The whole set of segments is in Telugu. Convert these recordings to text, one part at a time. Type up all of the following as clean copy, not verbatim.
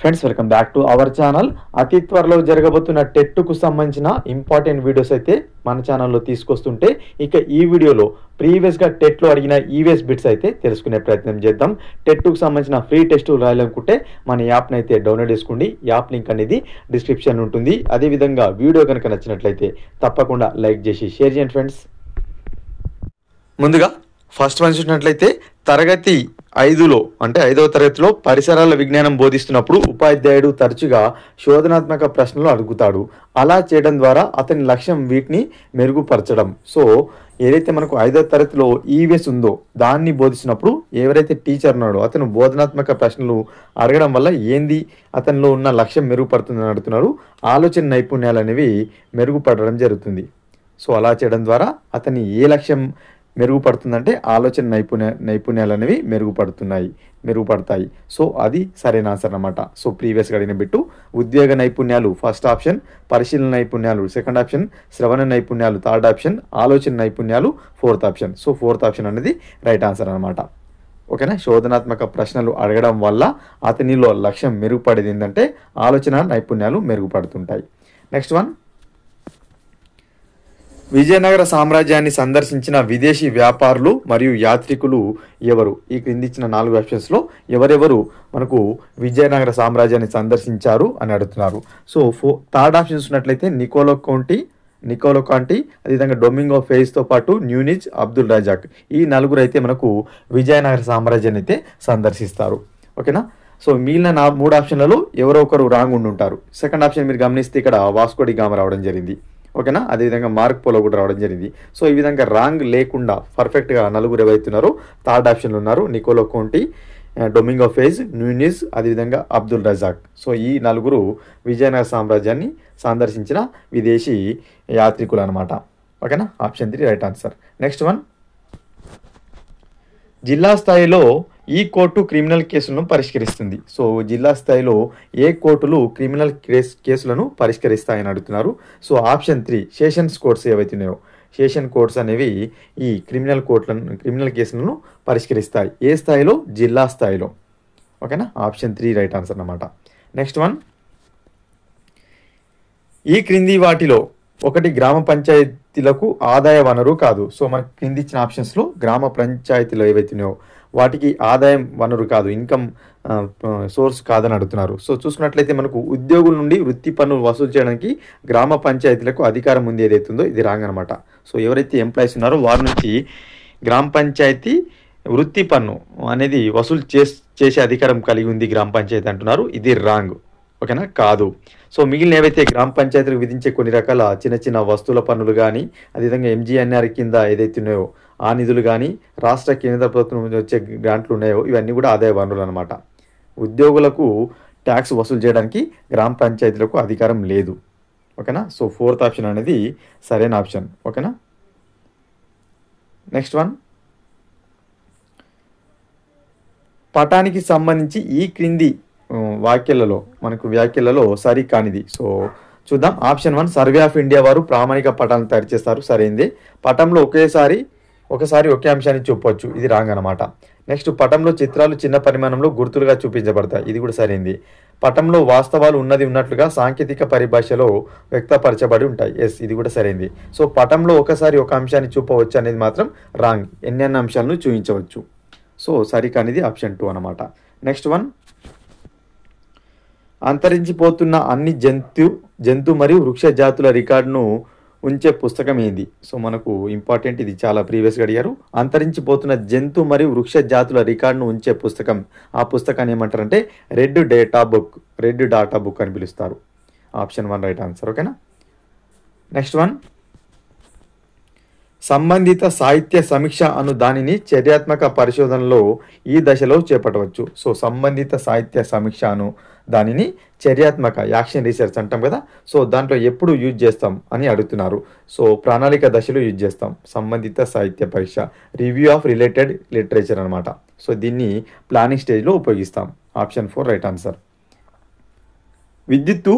Friends, welcome back to our channel. అతి త్వరలో జరగబోతున్న టెట్కు సంబంధించిన ఇంపార్టెంట్ వీడియోస్ అయితే మన ఛానల్లో తీసుకొస్తుంటే, ఇక ఈ వీడియోలో ప్రీవియస్గా టెట్లో అడిగిన ఈవీఎస్ బిట్స్ అయితే తెలుసుకునే ప్రయత్నం చేద్దాం. టెట్కు సంబంధించిన ఫ్రీ టెస్ట్ రాయాలనుకుంటే మన యాప్ని అయితే డౌన్లోడ్ చేసుకోండి. యాప్ లింక్ అనేది డిస్క్రిప్షన్ ఉంటుంది. అదేవిధంగా వీడియో కనుక నచ్చినట్లయితే తప్పకుండా లైక్ చేసి షేర్ చేయండి ఫ్రెండ్స్. ముందుగా ఫస్ట్ వన్ చూసినట్లయితే, తరగతి 5లో అంటే 5వ తరగతిలో పరిసరాల విజ్ఞానం బోధిస్తున్నప్పుడు ఉపాధ్యాయుడు తరచుగా శోధనాత్మక ప్రశ్నలు అడుగుతాడు. అలా చేయడం ద్వారా అతని లక్ష్యం వీటిని మెరుగుపరచడం. సో ఏదైతే మనకు 5వ తరగతిలో ఈవీఎస్ ఉందో దాన్ని బోధిస్తున్నప్పుడు ఎవరైతే టీచర్ ఉన్నాడో అతను బోధనాత్మక ప్రశ్నలు అడగడం వల్ల ఏంది అతనిలో ఉన్న లక్ష్యం మెరుగుపడుతుందని అడుగుతున్నారు. ఆలోచన నైపుణ్యాలు అనేవి మెరుగుపడడం జరుగుతుంది. సో అలా చేయడం ద్వారా అతని ఏ లక్ష్యం మెరుగుపడుతుందంటే ఆలోచన నైపుణ్యాలు అనేవి మెరుగుపడతాయి. సో అది సరైన ఆన్సర్ అన్నమాట. సో ప్రీవియస్గా అడిగిన బిట్టు ఉద్యోగ నైపుణ్యాలు ఫస్ట్ ఆప్షన్, పరిశీలన నైపుణ్యాలు సెకండ్ ఆప్షన్, శ్రవణ నైపుణ్యాలు థర్డ్ ఆప్షన్, ఆలోచన నైపుణ్యాలు fourth option. So fourth option అనేది రైట్ ఆన్సర్ అనమాట. ఓకేనా. శోధనాత్మక ప్రశ్నలు అడగడం వల్ల అతనిలో లక్ష్యం మెరుగుపడేది ఏంటంటే ఆలోచన నైపుణ్యాలు మెరుగుపడుతుంటాయి. నెక్స్ట్ వన్, విజయనగర సామ్రాజ్యాన్ని సందర్శించిన విదేశీ వ్యాపారులు మరియు యాత్రికులు ఎవరు? ఈ క్రింది ఇచ్చిన 4 ఆప్షన్స్లో ఎవరెవరు మనకు విజయనగర సామ్రాజ్యాన్ని సందర్శించారు అని అడుగుతున్నారు. సో థర్డ్ ఆప్షన్ చూసినట్లయితే నికోలో కాంటి, అదేవిధంగా డొమింగో ఫేజ్తో పాటు న్యూనిజ్, అబ్దుల్ రజాక్. ఈ 4 అయితే మనకు విజయనగర సామ్రాజ్యాన్ని అయితే సందర్శిస్తారు. ఓకేనా. సో మిగిలిన 3 ఆప్షన్లలో ఎవరో ఒకరు రాంగ్ ఉండుంటారు. సెకండ్ ఆప్షన్ మీరు గమనిస్తే ఇక్కడ వాస్కో డి గామా రావడం జరిగింది. ఓకేనా. అదేవిధంగా మార్క్ పోలో కూడా రావడం జరిగింది. సో ఈ విధంగా రాంగ్ లేకుండా పర్ఫెక్ట్గా 4 ఎవరైతున్నారో థర్డ్ ఆప్షన్లు ఉన్నారు. నికోలో కోంటి, డొమింగో ఫేజ్, న్యూనిజ్, అదేవిధంగా అబ్దుల్ రజాక్. సో ఈ 4 విజయనగర సామ్రాజ్యాన్ని సందర్శించిన విదేశీ యాత్రికులు అనమాట. ఓకేనా. Option 3 right answer. Next one, జిల్లా స్థాయిలో ఈ కోర్టు క్రిమినల్ కేసులను పరిష్కరిస్తుంది. సో జిల్లా స్థాయిలో ఏ కోర్టులు క్రిమినల్ కేసులను పరిష్కరిస్తాయని అడుగుతున్నారు. సో ఆప్షన్ 3 సెషన్స్ కోర్ట్స్ ఏవైతున్నాయో సెషన్ కోర్ట్స్ అనేవి ఈ క్రిమినల్ కేసులను పరిష్కరిస్తాయి. ఏ స్థాయిలో? జిల్లా స్థాయిలో. ఓకేనా. ఆప్షన్ 3 రైట్ ఆన్సర్ అన్నమాట. నెక్స్ట్ వన్, ఈ క్రింది వాటిలో ఒకటి గ్రామ పంచాయతీలకు ఆదాయ వనరు కాదు. సో మనకి క్రింది ఇచ్చిన ఆప్షన్స్లో గ్రామ పంచాయతీలో ఏవైతున్నాయో వాటికి ఆదాయం వనరు కాదు, ఇన్కమ్ సోర్స్ కాదని అడుగుతున్నారు. సో చూసుకున్నట్లయితే మనకు ఉద్యోగుల నుండి వృత్తి పన్నులు వసూలు చేయడానికి గ్రామ పంచాయతీలకు అధికారం ఉంది ఏదైతుందో ఇది రాంగ్ అనమాట. సో ఎవరైతే ఎంప్లాయీస్ ఉన్నారో వారి నుంచి గ్రామ పంచాయతీ వృత్తి పన్ను అనేది వసూలు చేసే అధికారం కలిగి ఉంది గ్రామ పంచాయతీ అంటున్నారు. ఇది రాంగ్. ఓకేనా. కాదు. సో మిగిలిన ఏవైతే గ్రామ పంచాయతీలకు విధించే కొన్ని రకాల చిన్న చిన్న వస్తువుల పన్నులు కానీ, అదేవిధంగా ఎంజీఎన్ఆర్ కింద ఏదైతే ఉన్నాయో ఆ నిధులు కానీ, రాష్ట్ర కేంద్ర ప్రభుత్వం నుంచి వచ్చే గ్రాంట్లు ఉన్నాయో ఇవన్నీ కూడా ఆదాయ వనరులు అనమాట. ఉద్యోగులకు ట్యాక్స్ వసూలు చేయడానికి గ్రామ పంచాయతీలకు అధికారం లేదు. ఓకేనా. సో ఫోర్త్ ఆప్షన్ అనేది సరైన ఆప్షన్. ఓకేనా. నెక్స్ట్ వన్, పటానికి సంబంధించి ఈ క్రింది వ్యాఖ్యలలో సరి కానిది. సో చూద్దాం. ఆప్షన్ 1, సర్వే ఆఫ్ ఇండియా వారు ప్రామాణిక పటాలను తయారు చేస్తారు. సరైంది. పటంలో ఒకసారి ఒకే అంశాన్ని చూపవచ్చు. ఇది రాంగ్ అనమాట. నెక్స్ట్, పటంలో చిత్రాలు చిన్న పరిమాణంలో గుర్తులుగా చూపించబడతాయి. ఇది కూడా సరైంది. పటంలో వాస్తవాలు ఉన్నట్లుగా సాంకేతిక పరిభాషలో వ్యక్తపరచబడి ఉంటాయి. ఎస్, ఇది కూడా సరైంది. సో పటంలో ఒకసారి ఒక అంశాన్ని చూపవచ్చు అనేది మాత్రం రాంగ్. ఎన్ని అంశాలను చూపించవచ్చు. సో సరికానిది ఆప్షన్ 2 అనమాట. నెక్స్ట్ వన్, అంతరించిపోతున్న అన్ని జంతు మరియు వృక్ష జాతుల రికార్డును ఉంచే పుస్తకం ఏంది? సో మనకు ఇంపార్టెంట్, ఇది చాలా ప్రీవియస్గా అడిగారు. అంతరించిపోతున్న జంతు మరియు వృక్ష జాతుల రికార్డును ఉంచే పుస్తకం, ఆ పుస్తకాన్ని ఏమంటారంటే రెడ్ డాటా బుక్ అని పిలుస్తారు. Option 1 right answer. ఓకేనా. నెక్స్ట్ వన్, సంబంధిత సాహిత్య సమీక్ష అను దానిని చర్యాత్మక పరిశోధనలో ఈ దశలో చేపట్టవచ్చు. సో సంబంధిత సాహిత్య సమీక్ష అను దానిని చర్యాత్మక యాక్షన్ రీసెర్చ్ అంటాం కదా. సో దాంట్లో ఎప్పుడు యూజ్ చేస్తాం అని అడుగుతున్నారు. సో ప్రణాళిక దశలో యూజ్ చేస్తాం. సంబంధిత సాహిత్య పరీక్ష, రివ్యూ ఆఫ్ రిలేటెడ్ లిటరేచర్ అనమాట. సో దీన్ని ప్లానింగ్ స్టేజ్లో ఉపయోగిస్తాం. Option 4 right answer. విద్యుత్తు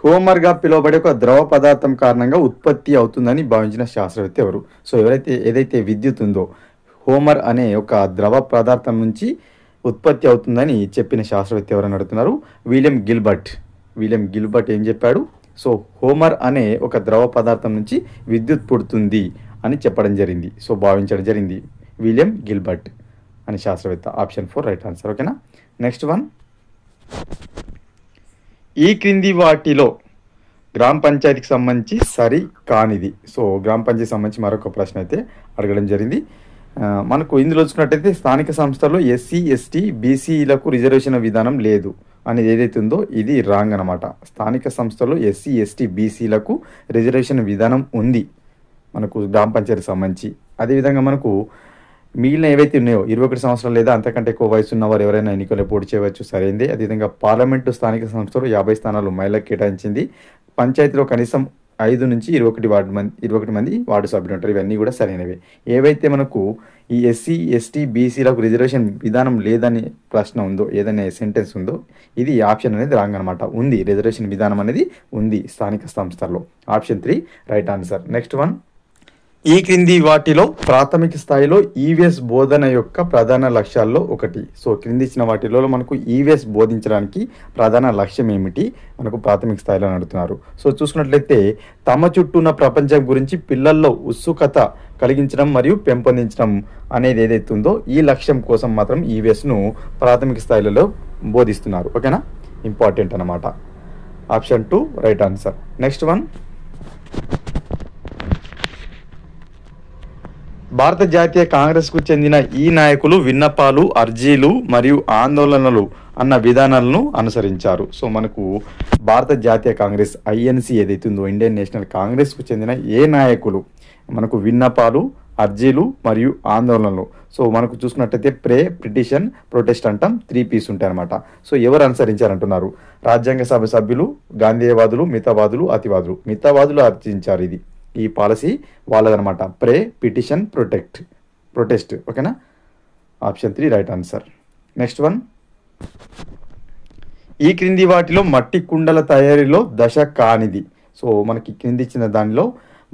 హోమర్గా పిలువబడే ఒక ద్రవ పదార్థం కారణంగా ఉత్పత్తి అవుతుందని భావించిన శాస్త్రవేత్త ఎవరు? సో ఏదైతే విద్యుత్ ఉందో హోమర్ అనే ఒక ద్రవ పదార్థం నుంచి ఉత్పత్తి అవుతుందని చెప్పిన శాస్త్రవేత్త ఎవరని అడుగుతున్నారు? విలియం గిల్బర్ట్ ఏం చెప్పాడు? సో హోమర్ అనే ఒక ద్రవ పదార్థం నుంచి విద్యుత్ పుడుతుంది అని చెప్పడం జరిగింది. సో భావించడం జరిగింది విలియం గిల్బర్ట్ అని శాస్త్రవేత్త. Option 4 right answer. ఓకేనా. నెక్స్ట్ వన్, ఈ క్రింది వాటిలో గ్రామ పంచాయతీకి సంబంధించి సరి కానిది. సో గ్రామ పంచాయతీకి సంబంధించి మరొక ప్రశ్న అయితే అడగడం జరిగింది. మనకు ఇందులో చూసుకున్నట్టయితే స్థానిక సంస్థల్లో ఎస్సీ ఎస్టీ బీసీలకు రిజర్వేషన్ విధానం లేదు అనేది ఏదైతే ఉందో ఇది రాంగ్ అనమాట. స్థానిక సంస్థల్లో ఎస్సీ ఎస్టీ బీసీలకు రిజర్వేషన్ విధానం ఉంది మనకు గ్రామ పంచాయతీకి సంబంధించి. అదేవిధంగా మనకు మిగిలిన ఏవైతే ఉన్నాయో 21 సంవత్సరాలు లేదా అంతకంటే ఎక్కువ వయసు ఉన్నవారు ఎవరైనా ఎన్నికల్లో పోటీ చేయవచ్చు, సరైంది. అదేవిధంగా పార్లమెంటు స్థానిక సంస్థలు 50 స్థానాలు మహిళలకు కేటాయించింది. పంచాయతీలో కనీసం 5 నుంచి 21 మంది వార్డు సభ్యులు ఉంటారు. ఇవన్నీ కూడా సరైనవి. ఏవైతే మనకు ఈ ఎస్సీ ఎస్టీ బీసీలకు రిజర్వేషన్ విధానం లేదని ప్రశ్న ఉందో, ఏదైనా సెంటెన్స్ ఉందో, ఇది ఆప్షన్ అనేది రాంగ్ అనమాట. ఉంది, రిజర్వేషన్ విధానం అనేది ఉంది స్థానిక సంస్థల్లో. Option 3 right answer. Next one, ఈ క్రింది వాటిలో ప్రాథమిక స్థాయిలో ఈవీఎస్ బోధన యొక్క ప్రధాన లక్ష్యాల్లో ఒకటి. సో క్రింది ఇచ్చిన వాటిలో మనకు ఈవీఎస్ బోధించడానికి ప్రధాన లక్ష్యం ఏమిటి మనకు ప్రాథమిక స్థాయిలో నడుతున్నారు. సో చూసుకున్నట్లయితే తమ చుట్టూ ఉన్న ప్రపంచం గురించి పిల్లల్లో ఉత్సుకత కలిగించడం మరియు పెంపొందించడం అనేది ఏదైతే ఉందో ఈ లక్ష్యం కోసం మాత్రం ఈవీఎస్ను ప్రాథమిక స్థాయిలో బోధిస్తున్నారు. ఓకేనా, ఇంపార్టెంట్ అన్నమాట. Option 2 right answer. Next one, భారత జాతీయ కాంగ్రెస్కు చెందిన ఈ నాయకులు విన్నపాలు, అర్జీలు మరియు ఆందోళనలు అన్న విధానాలను అనుసరించారు. సో మనకు భారత జాతీయ కాంగ్రెస్ ఐఎన్సి ఏదైతే ఉందో ఇండియన్ నేషనల్ కాంగ్రెస్కు చెందిన ఏ నాయకులు మనకు విన్నపాలు, అర్జీలు మరియు ఆందోళనలు. సో మనకు చూసుకున్నట్టయితే ప్రే, పిటిషన్, ప్రొటెస్ట్ అంటాం. 3 P's ఉంటాయి అనమాట. సో ఎవరు అనుసరించారంటున్నారు? రాజ్యాంగ సభ సభ్యులు, గాంధేయవాదులు, మితవాదులు, అతివాదులు. మితవాదులు అర్జించారు ఇది. ఈ పాలసీ వాళ్ళదనమాట. ప్రే, పిటిషన్, ప్రొటెస్ట్. ఓకేనా, option 3 right answer. Next one, ఈ క్రింది వాటిలో మట్టి కుండల తయారీలో దశ కానిది. సో మనకి క్రింది ఇచ్చిన దానిలో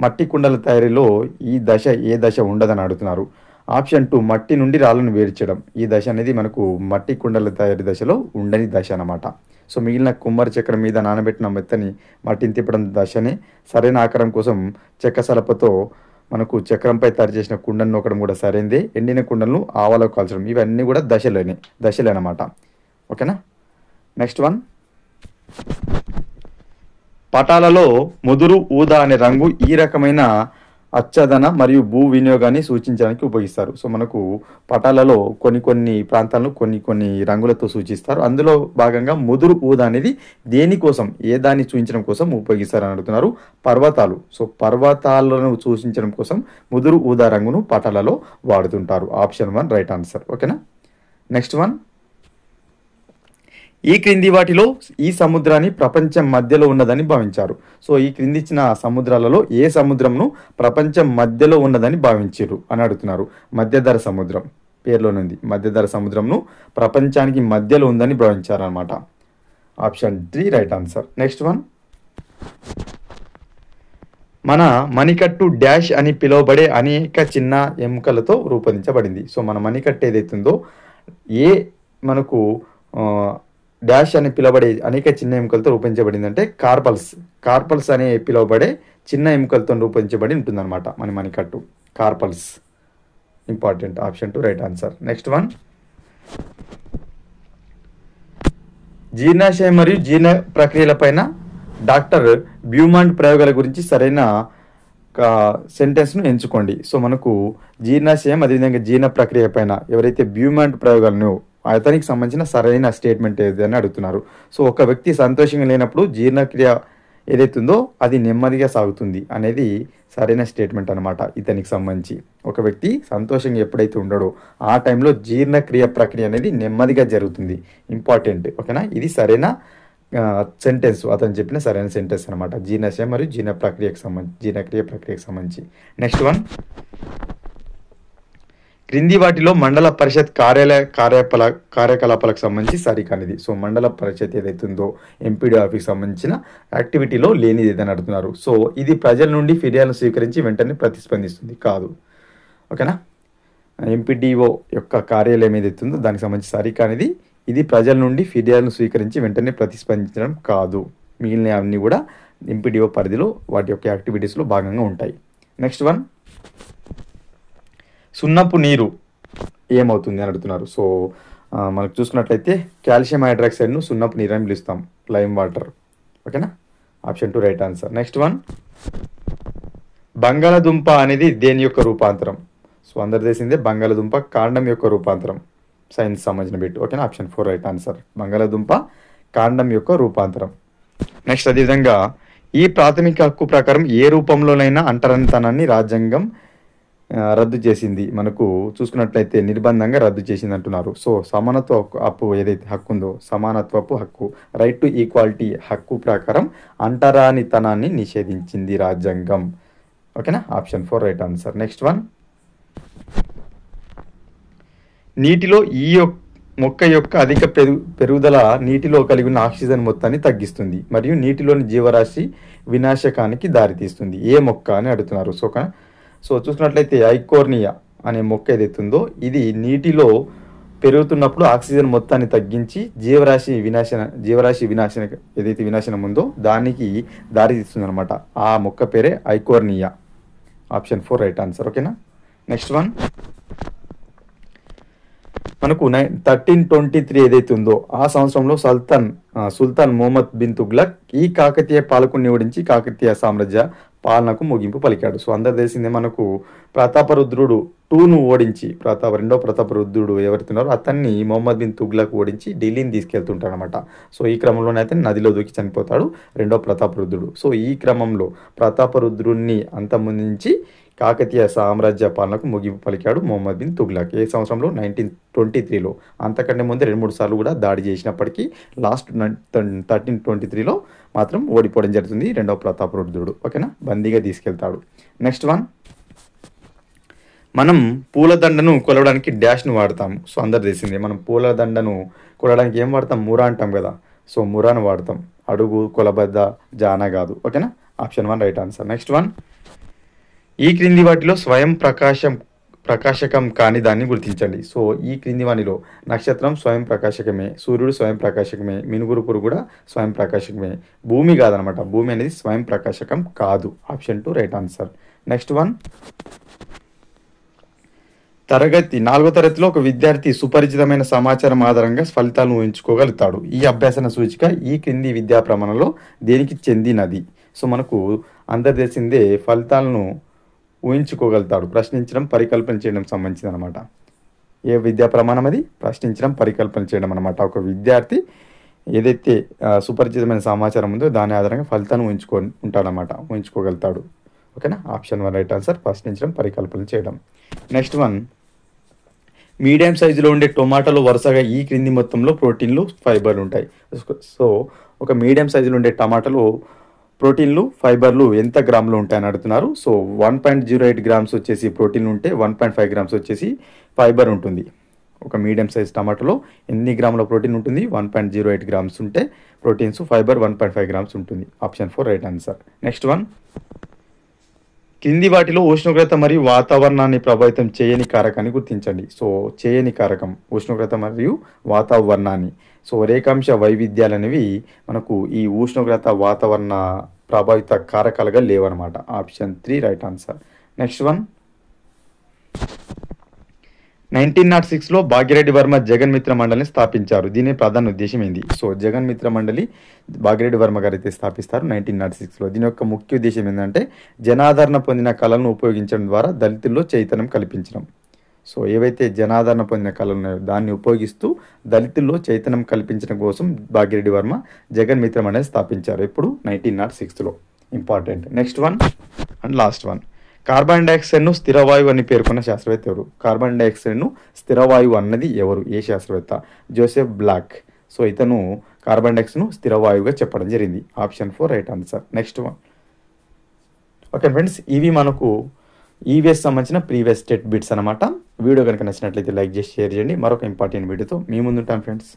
మట్టి కుండల తయారీలో ఈ దశ ఏ దశ ఉండదని అడుగుతున్నారు. ఆప్షన్ 2 మట్టి నుండి రాళ్ళను వేర్చడం. ఈ దశ అనేది మనకు మట్టి కుండల తయారీ దశలో ఉండని దశ అన్నమాట. సో మిగిలిన కుమ్మరి చక్రం మీద నానబెట్టిన మెత్తని మట్టిని తిప్పడం దశనే. సరైన ఆకారం కోసం చెక్క సలపతో మనకు చక్రంపై తయారు చేసిన కుండను నొక్కడం కూడా సరైనదే. ఎండిన కుండలను ఆవాలో కాల్చడం, ఇవన్నీ కూడా దశలే అన్నమాట. ఓకేనా. నెక్స్ట్ వన్, పటాలలో ముదురు, ఊదా అనే రంగు ఈ రకమైన అచ్చదన మరియు భూ వినియోగాన్ని సూచించడానికి ఉపయోగిస్తారు. సో మనకు పటాలలో కొన్ని ప్రాంతాలను కొన్ని రంగులతో సూచిస్తారు. అందులో భాగంగా ముదురు, ఊదా అనేది దేనికోసం, ఏ దాన్ని సూచించడం కోసం ఉపయోగిస్తారు అని అడుగుతున్నారు. పర్వతాలు. సో పర్వతాలను సూచించడం కోసం ముదురు, ఊదా రంగును పటాలలో వాడుతుంటారు. Option 1 right answer. ఓకేనా. నెక్స్ట్ వన్, ఈ క్రింది వాటిలో ఈ సముద్రాన్ని ప్రపంచం మధ్యలో ఉన్నదని భావించారు. సో ఈ క్రింది ఇచ్చిన సముద్రాలలో ఏ సముద్రంను ప్రపంచం మధ్యలో ఉన్నదని భావించారు అని అడుగుతున్నారు. మధ్యధర సముద్రం పేర్లోనుంది. మధ్యధర సముద్రంను ప్రపంచానికి మధ్యలో ఉందని భావించారు అనమాట. Option 3 right answer. Next one, మన మణికట్టు డాష్ అని పిలువబడే అనేక చిన్న ఎముకలతో రూపొందించబడింది. సో మన మణికట్టు ఏదైతుందో ఏ మనకు డాష్ అని పిలువబడే అనేక చిన్న ఎముకలతో రూపొందించబడింది అంటే కార్పల్స్ అనే పిలువబడే చిన్న ఎముకలతో రూపొందించబడి ఉంటుందన్నమాట మన మణికట్టు. Carpals important. Option 2 right answer. Next one, జీర్ణాశయం మరియు జీర్ణ ప్రక్రియలపైన డాక్టర్ బ్యూమాంట్ ప్రయోగాల గురించి సరైన సెంటెన్స్ను ఎంచుకోండి. సో మనకు జీర్ణాశయం అదేవిధంగా జీర్ణ ప్రక్రియ పైన ఎవరైతే బ్యూమాంట్ ప్రయోగాలను అతనికి సంబంధించిన సరైన స్టేట్మెంట్ ఏదని అడుగుతున్నారు. సో ఒక వ్యక్తి సంతోషంగా లేనప్పుడు జీర్ణక్రియ ఏదైతుందో అది నెమ్మదిగా సాగుతుంది అనేది సరైన స్టేట్మెంట్ అనమాట. ఇతనికి సంబంధించి ఒక వ్యక్తి సంతోషంగా ఎప్పుడైతే ఉండడో ఆ టైంలో జీర్ణక్రియ ప్రక్రియ అనేది నెమ్మదిగా జరుగుతుంది. ఇంపార్టెంట్. ఓకేనా, ఇది సరైన సెంటెన్స్, అతను చెప్పిన సరైన సెంటెన్స్ అనమాట. జీర్ణాశయం మరియు జీర్ణక్రియ ప్రక్రియకు సంబంధించి. నెక్స్ట్ వన్, క్రింది వాటిలో మండల పరిషత్ కార్యకలాపాలకు సంబంధించి సరికానిది. సో మండల పరిషత్ ఏదైతుందో ఎంపీడీ ఆఫీస్కి సంబంధించిన యాక్టివిటీలో లేనిది ఏదని అడుగుతున్నారు. సో ఇది ప్రజల నుండి ఫిర్యాదులు స్వీకరించి వెంటనే ప్రతిస్పందిస్తుంది కాదు. ఓకేనా. ఎంపీడీఓ యొక్క కార్యాలయం ఏదైతే ఉందో దానికి సంబంధించి సరికానిది. ఇది ప్రజల నుండి ఫిర్యాదులను స్వీకరించి వెంటనే ప్రతిస్పందించడం కాదు. మిగిలిన అన్నీ కూడా ఎంపీడీఓ పరిధిలో వాటి యొక్క యాక్టివిటీస్లో భాగంగా ఉంటాయి. నెక్స్ట్ వన్, సున్నపు నీరు ఏమవుతుంది అని అడుగుతున్నారు. సో మనకు చూసుకున్నట్లయితే కాల్షియం హైడ్రాక్సైడ్ను సున్నపు నీరు అని పిలుస్తాం, లైమ్ వాటర్. ఓకేనా, option 2 right answer. Next one, బంగాళదుంప అనేది దేని యొక్క రూపాంతరం? సో అందరు తెలిసిందే బంగాళదుంప కాండం యొక్క రూపాంతరం, సైన్స్ సంబంధించిన బిట్. ఓకేనా, ఆప్షన్ 4 రైట్ ఆన్సర్. బంగాళదుంప కాండం యొక్క రూపాంతరం. నెక్స్ట్, అదేవిధంగా ఈ ప్రాథమిక హక్కు ప్రకారం ఏ రూపంలోనైనా అంటరానితనాన్ని రాజ్యాంగం రద్దు చేసింది. మనకు చూసుకున్నట్లయితే నిర్బంధంగా రద్దు చేసింది అంటున్నారు. సో సమానత్వ హక్కు ఏదైతే హక్కు ఉందో, సమానత్వపు హక్కు, రైట్ టు ఈక్వాలిటీ హక్కు ప్రకారం అంటరానితనాన్ని నిషేధించింది రాజ్యాంగం. ఓకేనా, option 4 right answer. Next one, నీటిలో ఈ మొక్క యొక్క అధిక పెరుగుదల నీటిలో కలిగి ఉన్న ఆక్సిజన్ మొత్తాన్ని తగ్గిస్తుంది మరియు నీటిలోని జీవరాశి వినాశకానికి దారితీస్తుంది. ఏ మొక్క అని అడుగుతున్నారు. సో చూసినట్లయితే ఐకోర్నియా అనే మొక్క ఏదైతే ఉందో ఇది నీటిలో పెరుగుతున్నప్పుడు ఆక్సిజన్ మొత్తాన్ని తగ్గించి జీవరాశి వినాశన ఏదైతే వినాశనం ఉందో దానికి దారితీస్తుంది అనమాట. ఆ మొక్క పేరే ఐకోర్నియా. Option 4 right answer. ఓకేనా, నెక్స్ట్ వన్, మనకు 1323 ఏదైతే ఉందో ఆ సంవత్సరంలో సుల్తాన్ మొహమ్మద్ బిన్ తుగ్లక్ ఈ కాకతీయ పాలకుడిని ఓడించి కాకతీయ సామ్రాజ్య పాలనకు ముగింపు పలికాడు. సో అందరు తెలిసిందే మనకు ప్రతాపరుద్రుడు 2ను ఓడించి రెండో ప్రతాపరుద్రుడు ఎవరుతున్నారో అతన్ని మొహమ్మద్ బిన్ తుగ్లక్ ఓడించి ఢిల్లీని తీసుకెళ్తుంటాడు అనమాట. సో ఈ క్రమంలోనే అతను నదిలో దూకి చనిపోతాడు రెండో ప్రతాపరుద్రుడు. సో ఈ క్రమంలో ప్రతాపరుద్రుడిని అంతమొందించి కాకతీయ సామ్రాజ్య పాలనకు ముగింపు పలికాడు మొహమ్మద్ బిన్ తుగ్లక్. ఏ సంవత్సరంలో? 1923లో. అంతకంటే ముందు 2-3 సార్లు కూడా దాడి చేసినప్పటికీ లాస్ట్ 1323లో మాత్రం ఓడిపోవడం జరుగుతుంది రెండవ ప్రతాపరుద్రుడు. ఓకేనా, బందీగా తీసుకెళ్తాడు. నెక్స్ట్ వన్, మనం పూలదండను కొలవడానికి డాష్ను వాడతాము. సో అందరు తెలిసిందే మనం పూలదండను కొలవడానికి ఏం వాడతాం? మురా అంటాం కదా. సో మురాను వాడతాం, అడుగు, కొలబద్ద, జాన కాదు. ఓకేనా, option 1 right answer. Next one, ఈ క్రింది వాటిలో స్వయం ప్రకాశకం కాని దాన్ని గుర్తించండి. సో ఈ క్రింది వానిలో నక్షత్రం స్వయం ప్రకాశకమే, సూర్యుడు స్వయం ప్రకాశకమే, మినుగురు పురుగు కూడా స్వయం ప్రకాశకమే, భూమి కాదనమాట. భూమి అనేది స్వయం ప్రకాశకం కాదు. Option 2 right answer. Next one, 4వ తరగతిలో ఒక విద్యార్థి సుపరిచితమైన సమాచారం ఆధారంగా ఫలితాలను ఊహించుకోగలుగుతాడు. ఈ అభ్యాసన సూచిక ఈ క్రింది విద్యా ప్రమాణంలో దేనికి చెందినది? సో మనకు అందరు తెలిసిందే ఫలితాలను ఊహించుకోగలుగుతాడు. ప్రశ్నించడం, పరికల్పన చేయడం సంబంధించింది అనమాట. ఏ విద్యా ప్రమాణం అది? ప్రశ్నించడం, పరికల్పన చేయడం అనమాట. ఒక విద్యార్థి ఏదైతే సుపరిచితమైన సమాచారం ఉందో దాని ఆధారంగా ఫలితాన్ని ఊహించుకోగలుగుతాడు. ఓకేనా, ఆప్షన్ 1 రైట్ ఆన్సర్. ప్రశ్నించడం, పరికల్పన చేయడం. నెక్స్ట్ వన్, మీడియం సైజులో ఉండే టొమాటోలో వరుసగా ఈ క్రింది మొత్తంలో ప్రోటీన్లు, ఫైబర్లు ఉంటాయి. సో ఒక మీడియం సైజులో ఉండే టమాటాలో ప్రోటీన్లు, ఫైబర్లు ఎంత గ్రాములు ఉంటాయని అడుగుతున్నారు. సో 1.08 గ్రామ్స్ వచ్చేసి ప్రోటీన్లు ఉంటే 1.5 గ్రామ్స్ వచ్చేసి ఫైబర్ ఉంటుంది. ఒక మీడియం సైజ్ టమాటాలో ఎన్ని గ్రాముల ప్రోటీన్ ఉంటుంది? 1.08 గ్రామ్స్ ఉంటే ప్రోటీన్స్, ఫైబర్ 1.5 గ్రామ్స్ ఉంటుంది. Option 4 right answer. Next one, కింది వాటిలో ఉష్ణోగ్రత మరియు వాతావరణాన్ని ప్రభావితం చేయని కారకాన్ని గుర్తించండి. సో చేయని కారకం ఉష్ణోగ్రత మరియు వాతావరణాన్ని. సో రేఖాంశ వైవిధ్యాలు అనేవి మనకు ఈ ఉష్ణోగ్రత, వాతావరణ ప్రభావిత కారకాలుగా లేవన్నమాట. Option 3 right answer. Next one, 1906లో భాగ్యరెడ్డి వర్మ జగన్ మిత్ర మండలిని స్థాపించారు. దీని ప్రధాన ఉద్దేశం ఏంది? సో జగన్ మిత్ర మండలి భాగ్యరెడ్డి వర్మ గారు అయితే స్థాపిస్తారు 1906లో. దీని యొక్క ముఖ్య ఉద్దేశం ఏంటంటే జనాదరణ పొందిన కళలను ఉపయోగించడం ద్వారా దళితుల్లో చైతన్యం కల్పించడం. సో ఏవైతే జనాదరణ పొందిన కళలు ఉన్నాయో దాన్ని ఉపయోగిస్తూ దళితుల్లో చైతన్యం కల్పించడం కోసం భాగ్యరెడ్డి వర్మ జగన్ మిత్ర మండలి స్థాపించారు. ఇప్పుడు 1906లో. Important. Next one and last one, carbon డైఆక్సైడ్ను స్థిరవాయువు అని పేర్కొన్న శాస్త్రవేత్త ఎవరు? కార్బన్ డైఆక్సైడ్ను స్థిరవాయువు అన్నది ఎవరు? ఏ శాస్త్రవేత్త? Joseph Black. సో ఇతను కార్బన్ డైఆక్సైడ్ను స్థిరవాయువుగా చెప్పడం జరిగింది. Option 4 right answer. Next one. Okay friends, ఇవి మనకు ఈవీఎస్ సంబంధించిన ప్రీవియస్ స్టేట్ బిట్స్ అనమాట. వీడియో కనుక నచ్చినట్లయితే లైక్ చేసి షేర్ చేయండి. మరొక ఇంపార్టెంట్ వీడియోతో మీ ముందుంటాను ఫ్రెండ్స్.